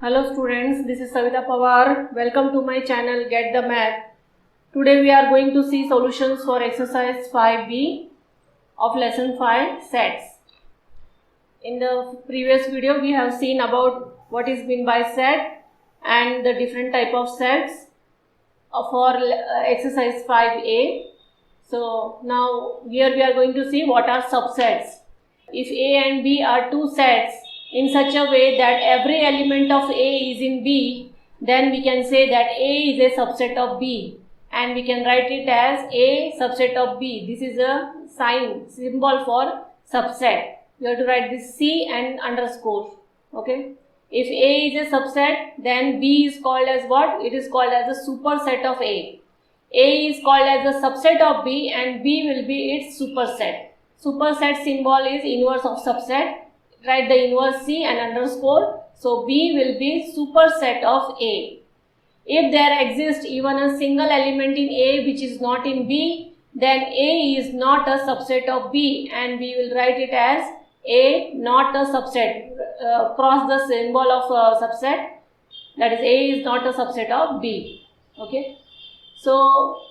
Hello students, this is Savita Pawar. Welcome to my channel Get the Math. Today we are going to see solutions for exercise 5B of lesson 5 sets. In the previous video we have seen about what is meant by set and the different type of sets for exercise 5A. So now here we are going to see what are subsets. If A and B are two sets in such a way that every element of A is in B, then we can say that A is a subset of B and we can write it as A subset of B. This is a symbol for subset. You have to write this C and underscore. Okay. If A is a subset, then B is called as what? It is called as a superset of A. A is called as a subset of B and B will be its superset. Superset symbol is inverse of subset. Write the inverse C and underscore. So B will be superset of A. If there exists even a single element in A which is not in B, then A is not a subset of B and we will write it as A not a subset. Cross the symbol of subset, that is A is not a subset of B. Okay. So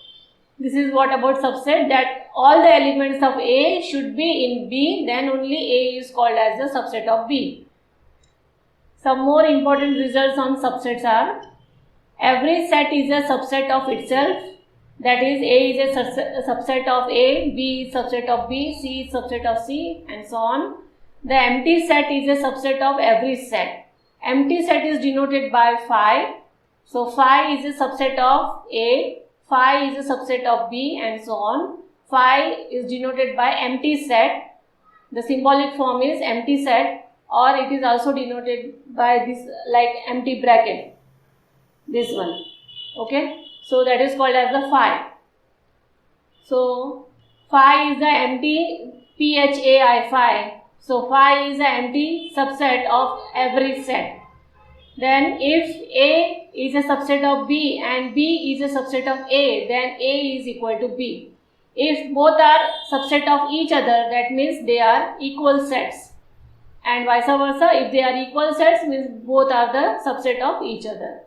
this is what about subset, that all the elements of A should be in B, then only A is called as the subset of B. Some more important results on subsets are: every set is a subset of itself, that is A is a subset of A, B is subset of B, C is subset of C, and so on. The empty set is a subset of every set. Empty set is denoted by phi. So phi is a subset of A, phi is a subset of B, and so on. Phi is denoted by empty set. The symbolic form is empty set, or it is also denoted by this like empty bracket. This one. Okay. So that is called as the phi. So phi is the empty phi. So phi is the empty subset of every set. Then if A is a subset of B and B is a subset of A, then A is equal to B. If both are subset of each other, that means they are equal sets. And vice versa, if they are equal sets, means both are the subset of each other.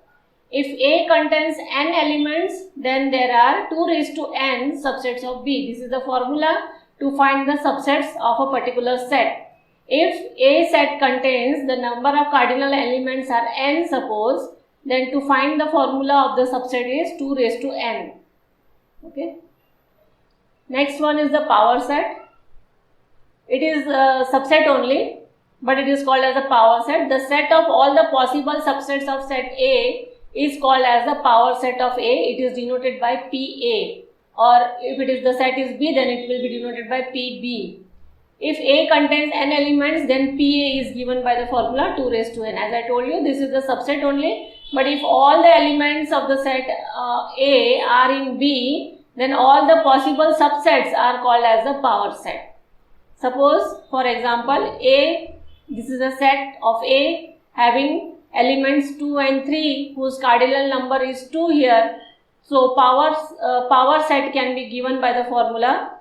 If A contains n elements, then there are 2 raised to n subsets of B. This is the formula to find the subsets of a particular set. If A set contains the number of cardinal elements are n, suppose, then to find the formula of the subset is 2 raised to n. Okay. Next one is the power set. It is a subset only, but it is called as a power set. The set of all the possible subsets of set A is called as the power set of A. It is denoted by PA, or if it is the set is B, then it will be denoted by PB. If A contains n elements, then PA is given by the formula 2 raised to n. As I told you, this is the subset only, but if all the elements of the set A are in B, then all the possible subsets are called as the power set. Suppose, for example, A, this is a set of A having elements 2 and 3 whose cardinal number is 2 here. So power set can be given by the formula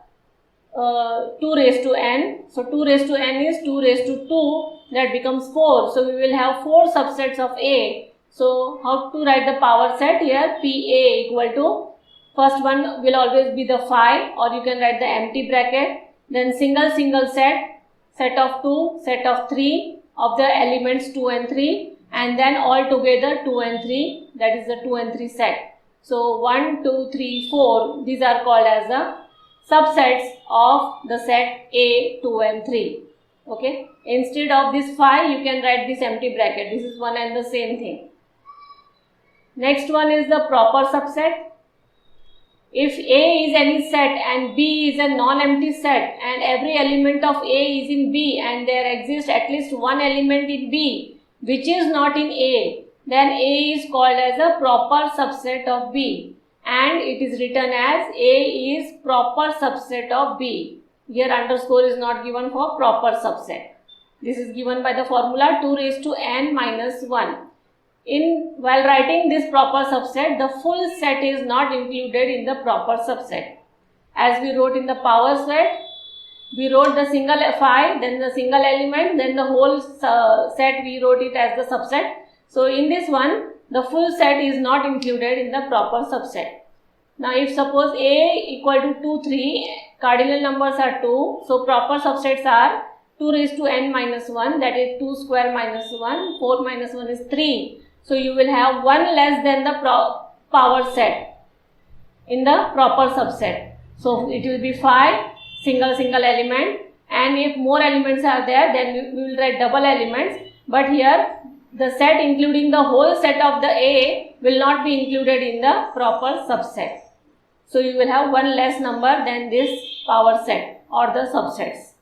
2 raised to n. So 2 raised to n is 2 raised to 2, that becomes 4. So we will have 4 subsets of A. So how to write the power set here? PA equal to, first one will always be the phi, or you can write the empty bracket, then single set of 2, set of 3 of the elements 2 and 3, and then all together 2 and 3, that is the 2 and 3 set. So 1, 2, 3, 4, these are called as the subsets of the set A, 2 and 3. Okay. Instead of this phi, you can write this empty bracket. This is one and the same thing. Next one is the proper subset. If A is any set and B is a non-empty set and every element of A is in B and there exists at least one element in B which is not in A, then A is called as a proper subset of B. And it is written as A is proper subset of B. Here underscore is not given for proper subset. This is given by the formula 2 raised to n minus 1. While writing this proper subset, the full set is not included in the proper subset. As we wrote in the power set, we wrote the single phi, then the single element, then the whole set we wrote it as the subset. So in this one, the full set is not included in the proper subset. Now if suppose A equal to 2, 3, cardinal numbers are 2, so proper subsets are 2 raised to n minus 1, that is 2 square minus 1, 4 minus 1 is 3. So you will have 1 less than the power set in the proper subset. So it will be 5 single element, and if more elements are there, then we will write double elements. But here the set including the whole set of the A will not be included in the proper subset. So you will have one less number than this power set or the subsets.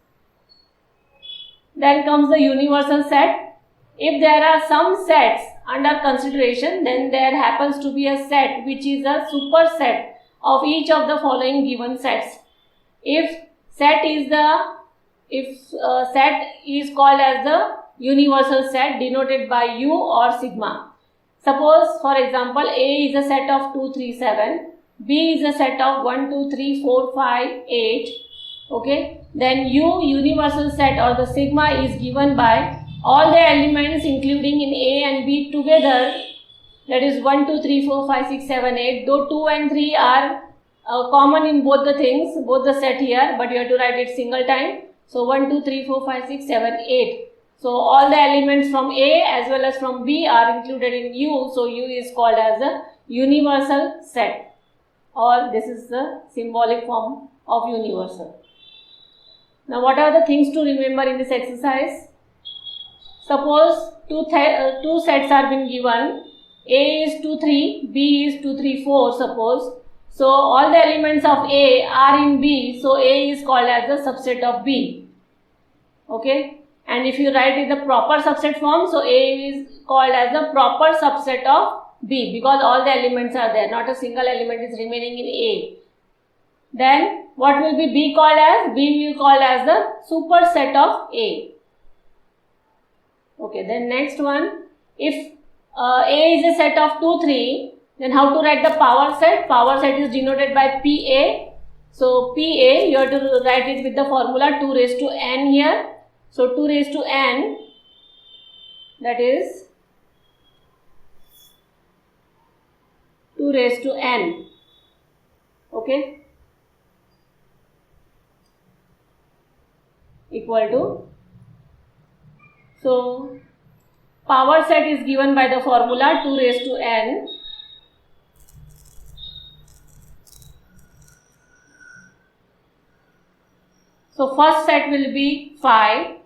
Then comes the universal set. If there are some sets under consideration, then there happens to be a set which is a superset of each of the following given sets. If set is called as the universal set denoted by U or sigma. Suppose for example A is a set of 2, 3, 7, B is a set of 1, 2, 3, 4, 5, 8. Okay, then U universal set or the sigma is given by all the elements including in A and B together, that is 1, 2, 3, 4, 5, 6, 7, 8. Though 2 and 3 are common in both the things, both the set here, but you have to write it single time. So 1, 2, 3, 4, 5, 6, 7, 8. So all the elements from A as well as from B are included in U. So U is called as a universal set, or this is the symbolic form of universal. Now what are the things to remember in this exercise? Suppose two sets are been given. A is 2, 3, B is 2, 3, 4 suppose. So all the elements of A are in B, so A is called as the subset of B. Okay, and if you write it the proper subset form, so A is called as the proper subset of B because all the elements are there, not a single element is remaining in A. Then what will be B called as? B will called as the superset of A. Okay, then next one, if A is a set of 2, 3, then how to write the power set? Power set is denoted by PA. So PA, you have to write it with the formula 2 raised to n here. So 2 raised to n, that is 2 raised to n. Okay, equal to, so power set is given by the formula 2 raised to n. So first set will be 5,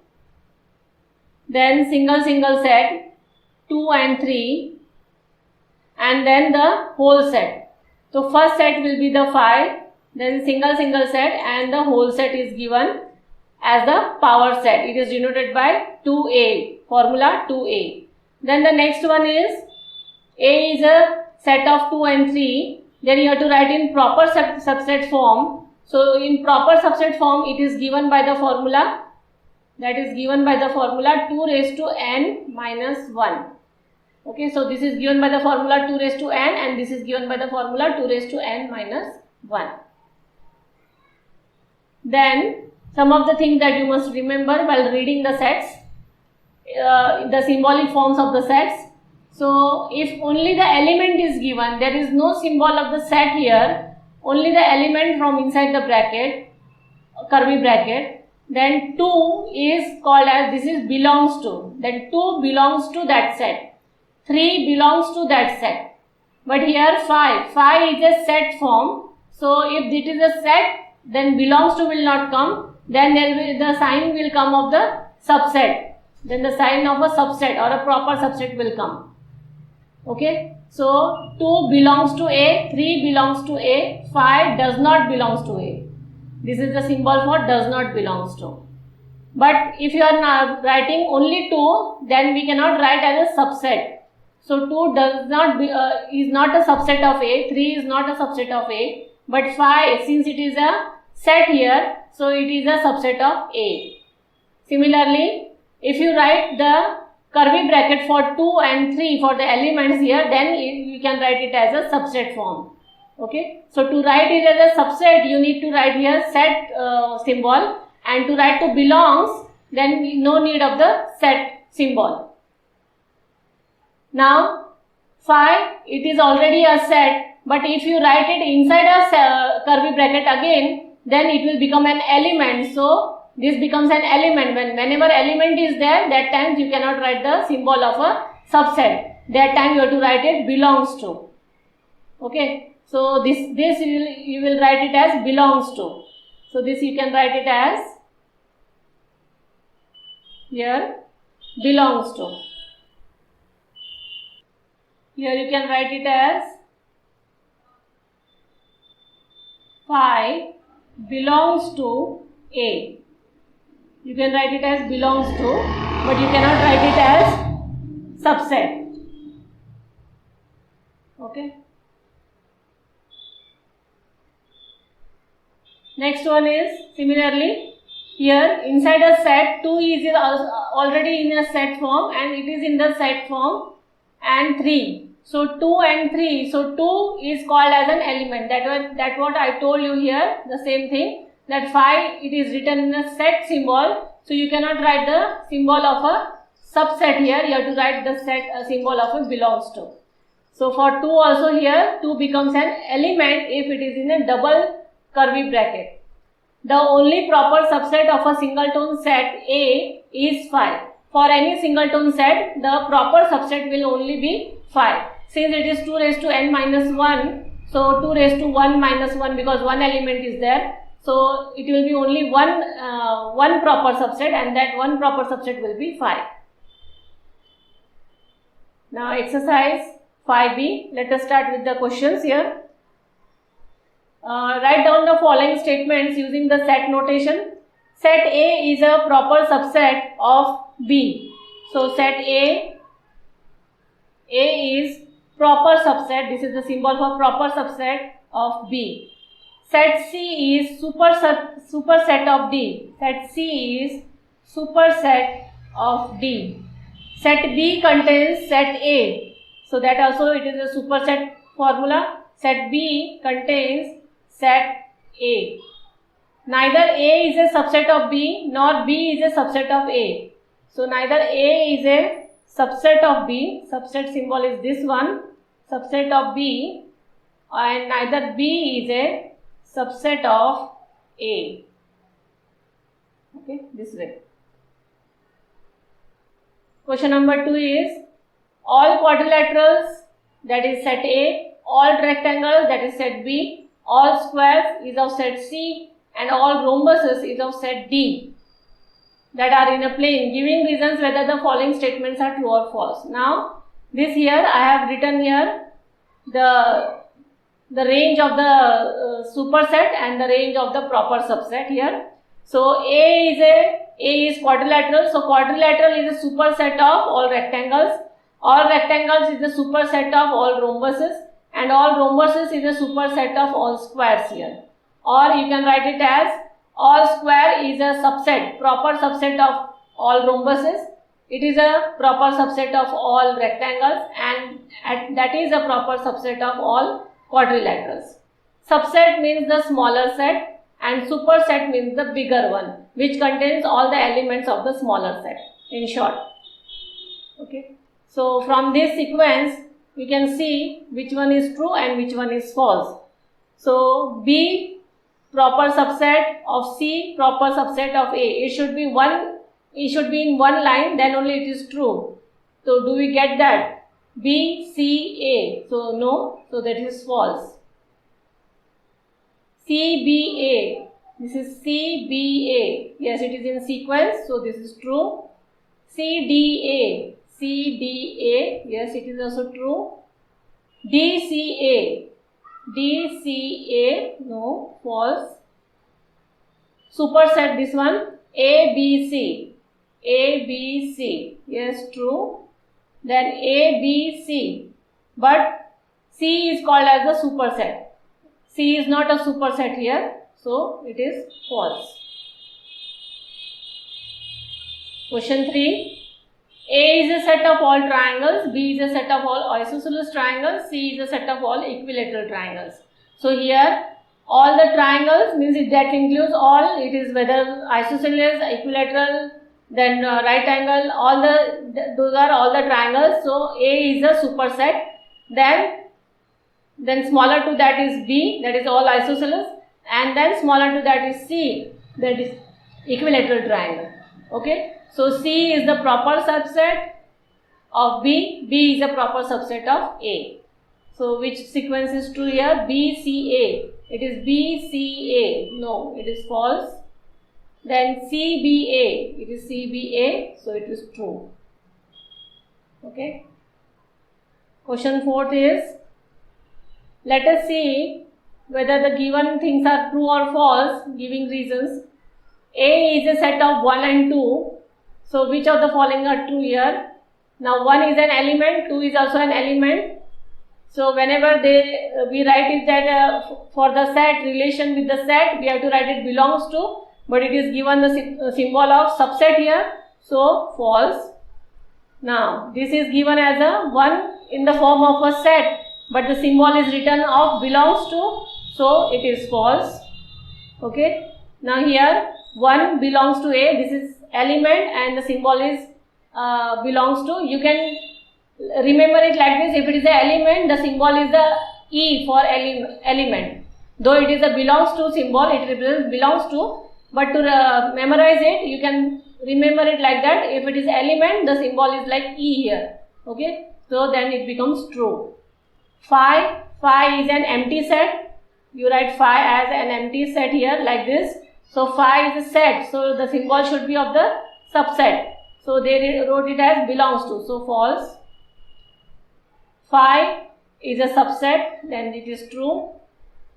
then single set 2 and 3, and then the whole set. So first set will be the 5, then single set, and the whole set is given as the power set. It is denoted by 2A, formula 2A. Then the next one is A is a set of 2 and 3, then you have to write in proper subset form. So in proper subset form, it is given by the formula, that is given by the formula 2 raised to n minus 1. Okay, so this is given by the formula 2 raised to n, and this is given by the formula 2 raised to n minus 1. Then some of the things that you must remember while reading the sets, the symbolic forms of the sets. So if only the element is given, there is no symbol of the set here, only the element from inside the bracket, curly bracket, then 2 is called as, this is belongs to, then 2 belongs to that set, 3 belongs to that set. But here 5 is a set form, so if it is a set, then belongs to will not come, then the sign will come of the subset, then the sign of a subset or a proper subset will come. Okay, so 2 belongs to A, 3 belongs to A, 5 does not belongs to A. This is the symbol for does not belongs to. But if you are writing only 2, then we cannot write as a subset. So 2 does not is not a subset of A, 3 is not a subset of A, but 5, since it is a set here, so it is a subset of A. Similarly, if you write the curly bracket for 2 and 3 for the elements here, then you can write it as a subset form. Okay, so to write it as a subset, you need to write here set symbol, and to write to belongs, then no need of the set symbol. Now phi, it is already a set, but if you write it inside a curly bracket again, then it will become an element. So this becomes an element. Whenever element is there, that time you cannot write the symbol of a subset. That time you have to write it belongs to. Okay, so this you will write it as belongs to. So this you can write it as here belongs to. Here you can write it as phi belongs to A. You can write it as belongs to, but you cannot write it as subset. Okay. Next one is similarly here inside a set 2 is already in a set form and it is in the set form, and 3. So 2 and 3. So 2 is called as an element. That what I told you here. The same thing, that phi it is written in a set symbol. So you cannot write the symbol of a subset here. You have to write the set symbol of a belongs to. So for 2 also here 2 becomes an element if it is in a double curly bracket. The only proper subset of a singleton set A is phi. For any singleton set, the proper subset will only be phi. Since it is 2 raised to n minus 1, so 2 raised to 1 minus 1, because one element is there. So it will be only one proper subset, and that one proper subset will be phi. Now exercise 5b. Let us start with the questions here. Write down the following statements using the set notation. Set A is a proper subset of B. So set A is proper subset. This is the symbol for proper subset of B. Set C is superset of D. Set C is superset of D. Set B contains set A. So that also it is a superset formula. Set B contains set A. Neither A is a subset of B nor B is a subset of A. So neither A is a subset of B. Subset symbol is this one. Subset of B, and neither B is a subset of A. Okay, this way. Question number 2 is all quadrilaterals, that is set A, all rectangles, that is set B, all squares is of set C, and all rhombuses is of set D, that are in a plane, giving reasons whether the following statements are true or false. Now this here I have written here the range of the superset and the range of the proper subset here. So A is quadrilateral. So quadrilateral is a superset of all rectangles. All rectangles is a superset of all rhombuses, and all rhombuses is a superset of all squares here. Or you can write it as all square is a subset, proper subset of all rhombuses. It is a proper subset of all rectangles, and that is a proper subset of all quadrilaterals. Subset means the smaller set, and superset means the bigger one, which contains all the elements of the smaller set, in short. Okay. So from this sequence, we can see which one is true and which one is false. So B, proper subset of C, proper subset of A. It should be in one line, then only it is true. So do we get that? B, C, A. So no, so that is false. C, B, A. This is C, B, A. Yes, it is in sequence, so this is true. C, D, A. C, D, A. Yes, it is also true. D, C, A. D, C, A. No, false. Superset this one. A, B, C. A, B, C. Yes, true. Then A, B, C. But C is called as a superset. C is not a superset here. So it is false. Question 3. A is a set of all triangles. B is a set of all isosceles triangles. C is a set of all equilateral triangles. So here all the triangles means that includes all. It is whether isosceles, equilateral, then right angle, all those are all the triangles. So A is a superset. Then smaller to that is B, that is all isosceles, and then smaller to that is C, that is equilateral triangle. Okay, so C is the proper subset of B, B is a proper subset of A. So which sequence is true here? B, C, A. It is B, C, A. No, it is false. Then C, B, A. It is C, B, A. So it is true. Okay. Question 4 is, let us see whether the given things are true or false, giving reasons. A is a set of 1 and 2. So which of the following are true here? Now 1 is an element, 2 is also an element. So whenever we write it that for the set, relation with the set, we have to write it belongs to, but it is given the symbol of subset here, so false. Now this is given as a 1 in the form of a set, but the symbol is written of belongs to, so it is false. Okay. Now here 1 belongs to A, this is element and the symbol is belongs to. You can remember it like this: if it is an element, the symbol is the E for element. Though it is a belongs to symbol, it represents belongs to, but to memorize it, you can remember it like that. If it is element, the symbol is like E here. Okay, so then it becomes true. Phi is an empty set. You write phi as an empty set here like this. So phi is a set, so the symbol should be of the subset. So they wrote it as belongs to, so false. Phi is a subset, then it is true.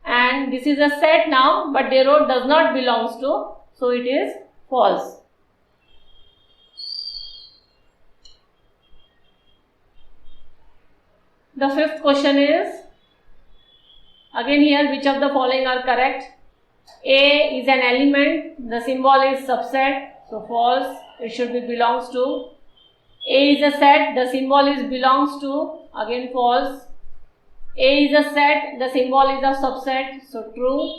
And this is a set now, but they wrote does not belongs to, so it is false. The fifth question is, again here, which of the following are correct? A is an element, the symbol is subset, so false, it should be belongs to. A is a set, the symbol is belongs to, again false. A is a set, the symbol is a subset, so true.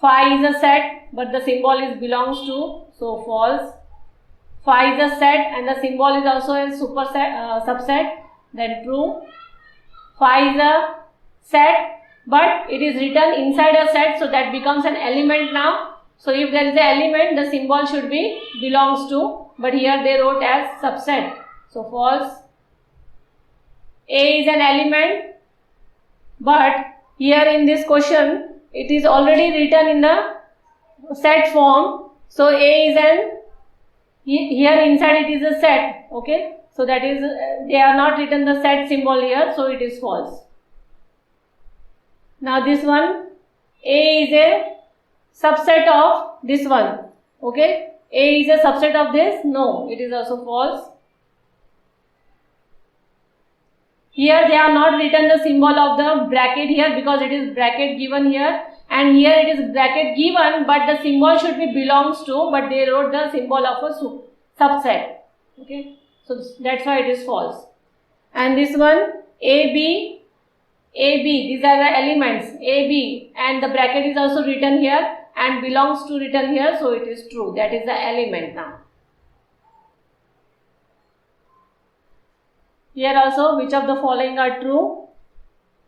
Phi is a set, but the symbol is belongs to, so false. Phi is a set and the symbol is also a subset, then true. Phi is a set, but it is written inside a set, so that becomes an element now. So if there is an element, the symbol should be belongs to, but here they wrote as subset, so false. A is an element, but here in this question it is already written in the set form, so A is an, here inside it is a set. Okay, so that is, they are not written the set symbol here, so it is false. Now this one, A is a subset of this one. Okay, A is a subset of this, no, it is also false. Here they are not written the symbol of the bracket here, because it is bracket given here, and here it is bracket given, but the symbol should be belongs to, but they wrote the symbol of a subset. Okay, so that's why it is false. And this one, AB, these are the elements, AB, and the bracket is also written here and belongs to written here, so it is true, that is the element now. Here also, which of the following are true?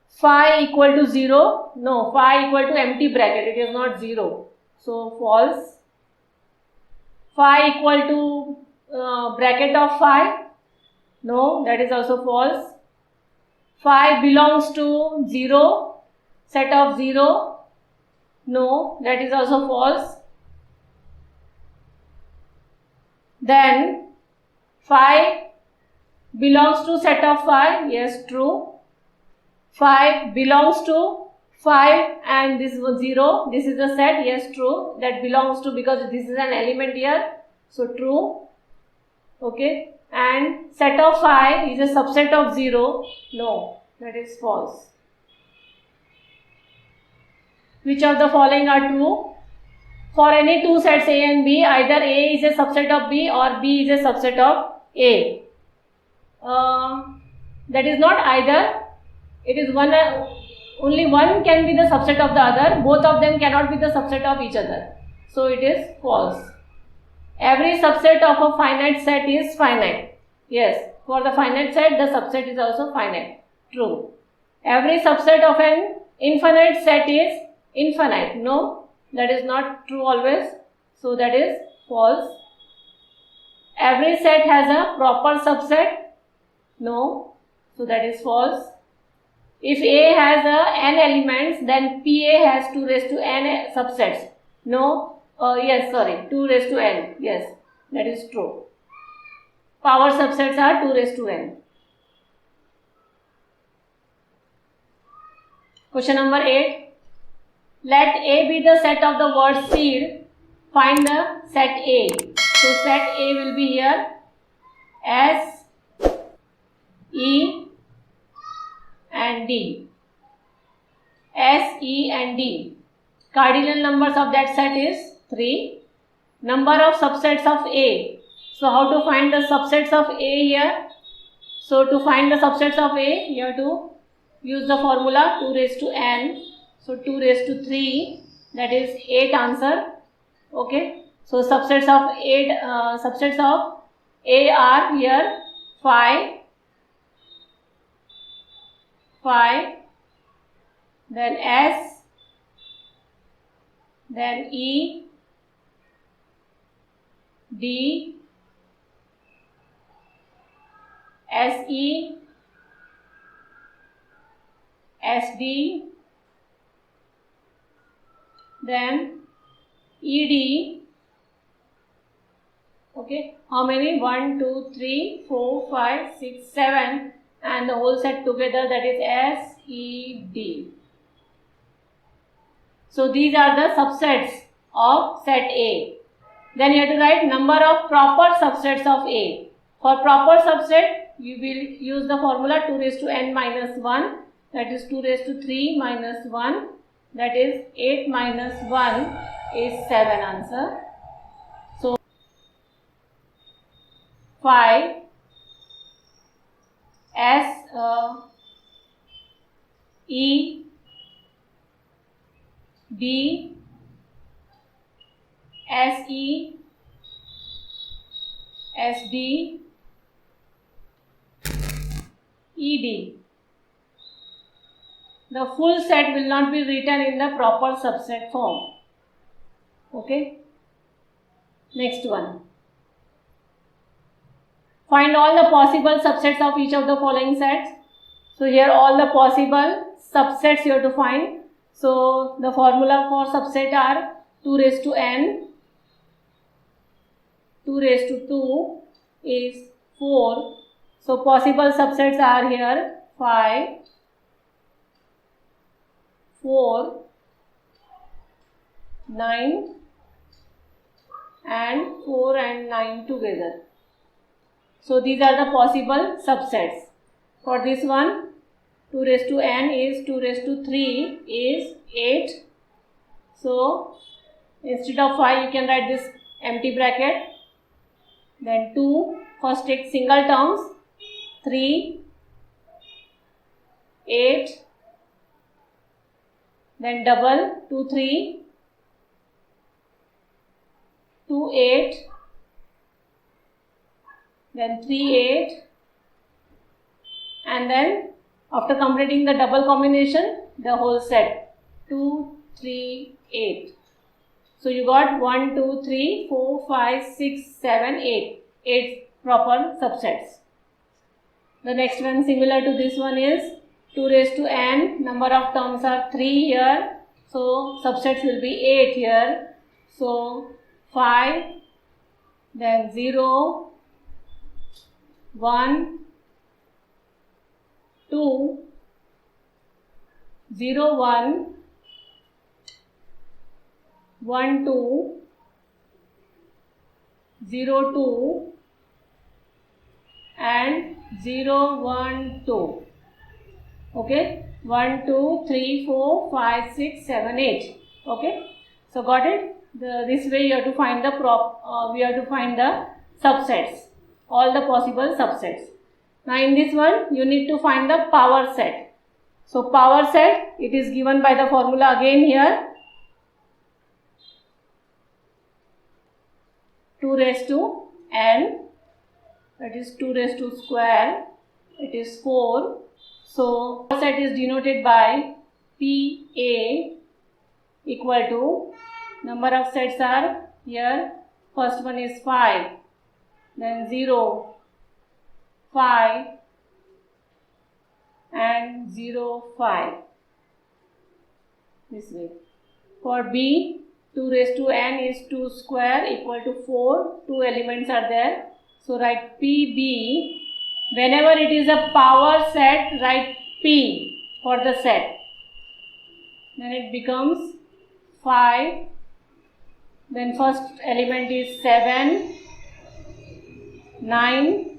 Phi equal to 0, no, phi equal to empty bracket, it is not 0, so false. Phi equal to bracket of phi, no, that is also false. Phi belongs to 0, set of 0, no, that is also false. Then phi belongs to set of phi, yes, true. Phi belongs to phi and this was 0, this is a set, yes, true, that belongs to, because this is an element here, so true. Okay, and set of phi is a subset of 0, no, that is false. Which of the following are true? For any two sets A and B, either A is a subset of B or B is a subset of A. That is not either, it is one, only one can be the subset of the other, both of them cannot be the subset of each other, so it is false. every subset of a finite set is finite. Yes, for the finite set the subset is also finite. True. Every subset of an infinite set is infinite. No, that is not true always. So that is false. Every set has a proper subset. No, so that is false. If A has n elements, then PA has 2 raised to n subsets. No, yes, sorry, 2 raised to n. Yes, that is true. Power subsets are 2 raised to n. Question number 8. Let A be the set of the word seed. Find the set A. So set A will be here S, E and D. S, E and D. Cardinal numbers of that set is 3. Number of subsets of A. So how to find the subsets of A here? So to find the subsets of A, you have to use the formula 2 raised to n. So 2 raised to 3, that is 8 answer. Okay. So subsets of A are here 5, then S, then E, D, SE, SD, then ED. Okay, how many? 1, 2, 3, 4, 5, 6, 7, and the whole set together, that is SED. So these are the subsets of set A. Then you have to write number of proper subsets of A. For proper subset, you will use the formula 2 raised to n minus 1, that is 2 raised to 3 minus 1, that is 8 minus 1 is 7 answer. So 5, S, E, D, SE, SD, ED. The full set will not be written in the proper subset form. Okay. Next one. Find all the possible subsets of each of the following sets. So here all the possible subsets you have to find. So the formula for subset are 2 raised to n, 2 raised to 2 is 4. So possible subsets are here 5, 4, 9 and 4 and 9 together. So these are the possible subsets. For this one, 2 raised to n is 2 raised to 3 is 8. So instead of 5 you can write this empty bracket. Then 2, first take single terms, 3, 8, then double 2, 3, 2, 8, then 3, 8, and then after completing the double combination, the whole set 2, 3, 8. So you got 1, 2, 3, 4, 5, 6, 7, 8. 8 proper subsets. The next one similar to this one is 2 raised to n. Number of terms are 3 here. So subsets will be 8 here. So 5, then 0, 1, 2, 0, 1, 1, 2, 0, 2 and 0, 1, 2. Okay, 1, 2, 3, 4, 5, 6, 7, 8. Okay, so got it? This way you have to find the we have to find the subsets, all the possible subsets. Now in this one you need to find the power set. So power set, it is given by the formula again here. 2 raised to n, that is 2 raised to square, it is 4. So set is denoted by PA equal to, number of sets are here, first one is 5, then 0, 5 and 0, 5, this way. For B, 2 raised to n is 2 square equal to 4, 2 elements are there. So write PB, whenever it is a power set, write P for the set. Then it becomes 5, then first element is 7, 9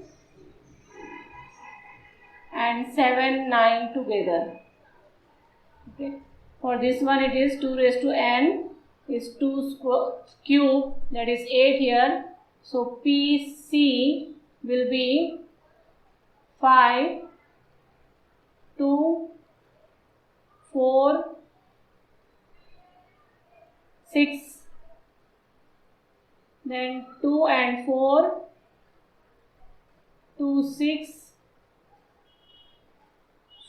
and 7, 9 together. Okay. For this one it is 2 raised to n is 2 cube, that is 8 here. So PC will be 5, 2, 4, 6, then 2 and 4, 2, 6,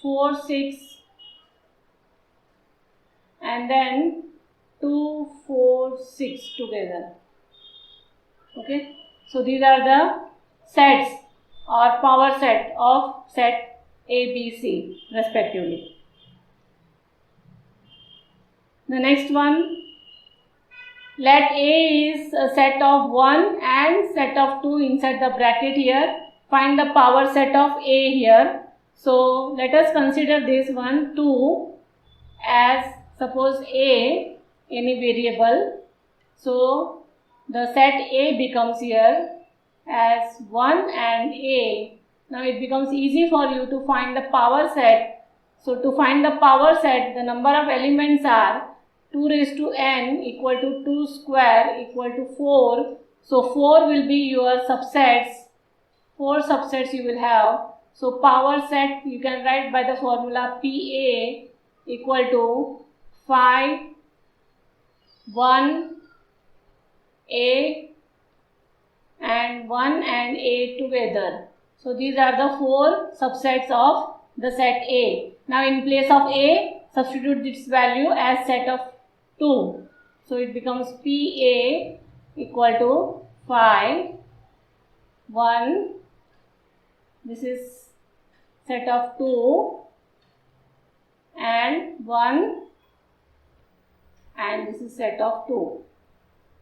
4, 6 and then 2, 4, 6 together. Okay, so these are the sets or power set of set A, B, C respectively. The next one, let A is a set of 1 and set of 2 inside the bracket here. Find the power set of A here. So let us consider this one 2 as suppose A, any variable. So the set A becomes here as 1 and A. Now it becomes easy for you to find the power set. So to find the power set, the number of elements are 2 raised to n equal to 2 square equal to 4. So 4 will be your subsets. 4 subsets you will have. So power set you can write by the formula PA equal to 5, 1, A and 1 and A together. So these are the 4 subsets of the set A. Now in place of A, substitute this value as set of 2. So it becomes PA equal to 5, 1, this is set of 2 and 1 and this is set of 2.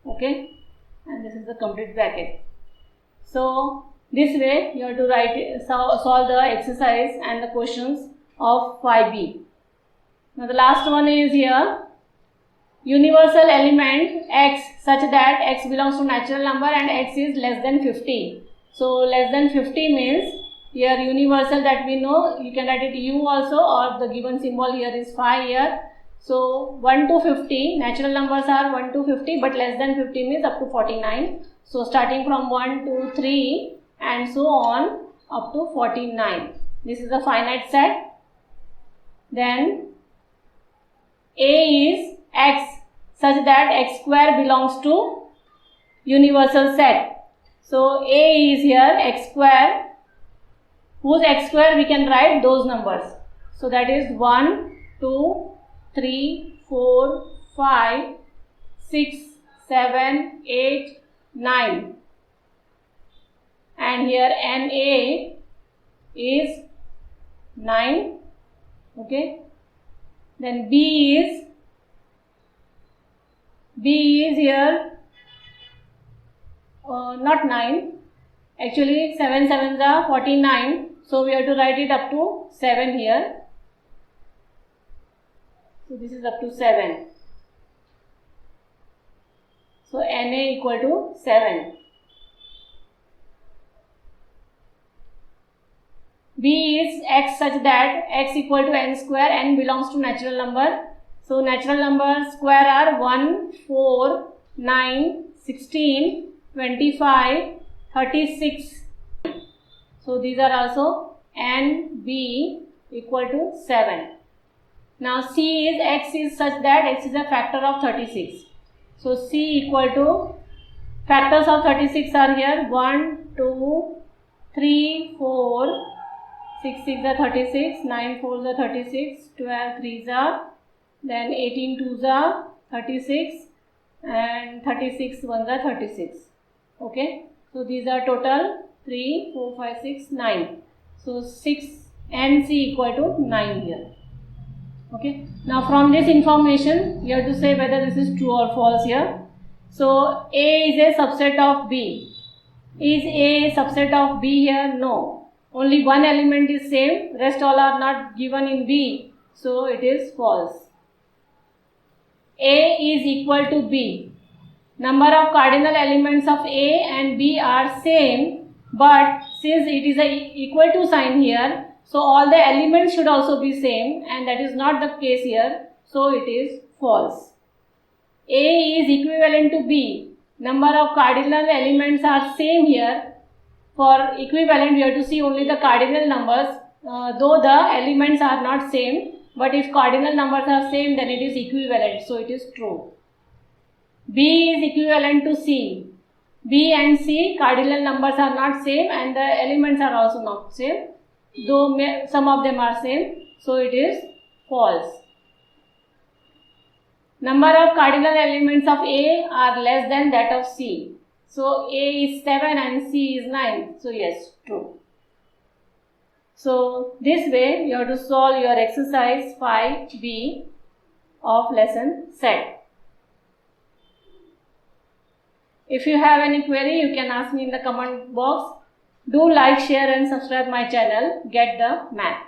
Okay, and this is the complete bracket. So this way you have to solve the exercise and the questions of 5B. Now the last one is here, universal element x such that x belongs to natural number and x is less than 50. So less than 50 means here universal that we know, you can write it u also, or the given symbol here is phi here. So 1 to 50, natural numbers are 1 to 50 but less than 50 means up to 49. So starting from 1, 2, 3 and so on up to 49. This is a finite set. Then A is x such that x square belongs to universal set. So A is here x square, whose x square we can write those numbers. So that is 1, 2, 3, 4, 5, 6, 7, 8, 9. And here NA is 9. Okay. Then B is here not 9. Actually 7 sevens are 49. So we have to write it up to 7 here. So this is up to 7. So Na equal to 7. B is x such that x equal to n square, n belongs to natural number. So natural number square are 1, 4, 9, 16, 25, 36. So these are also n, b equal to 7. Now C is x is such that x is a factor of 36. So C equal to Factors of 36 are here. 1, 2, 3, 4, 6 6 are 36, 9 4 are 36, 12 3 are, then 18 2 are 36, and 36 1 are 36. Okay, so these are total 3 4 5 6 9. So 6 and C equal to 9 here. Okay, now from this information you have to say whether this is true or false here. So A is a subset of B. Is A subset of B here? No. Only one element is same, rest all are not given in B. So it is false. A is equal to B. Number of cardinal elements of A and B are same, but since it is a equal to sign here, so all the elements should also be same, and that is not the case here. So it is false. A is equivalent to B. Number of cardinal elements are same here. For equivalent, we have to see only the cardinal numbers, though the elements are not same. But if cardinal numbers are same, then it is equivalent. So it is true. B is equivalent to C. B and C cardinal numbers are not same, and the elements are also not same, though some of them are same. So it is false. Number of cardinal elements of A are less than that of C. So A is 7 and C is 9. So yes, true. So this way you have to solve your exercise 5B of lesson set. If you have any query, you can ask me in the comment box. Do like, share and subscribe my channel, Get the Math.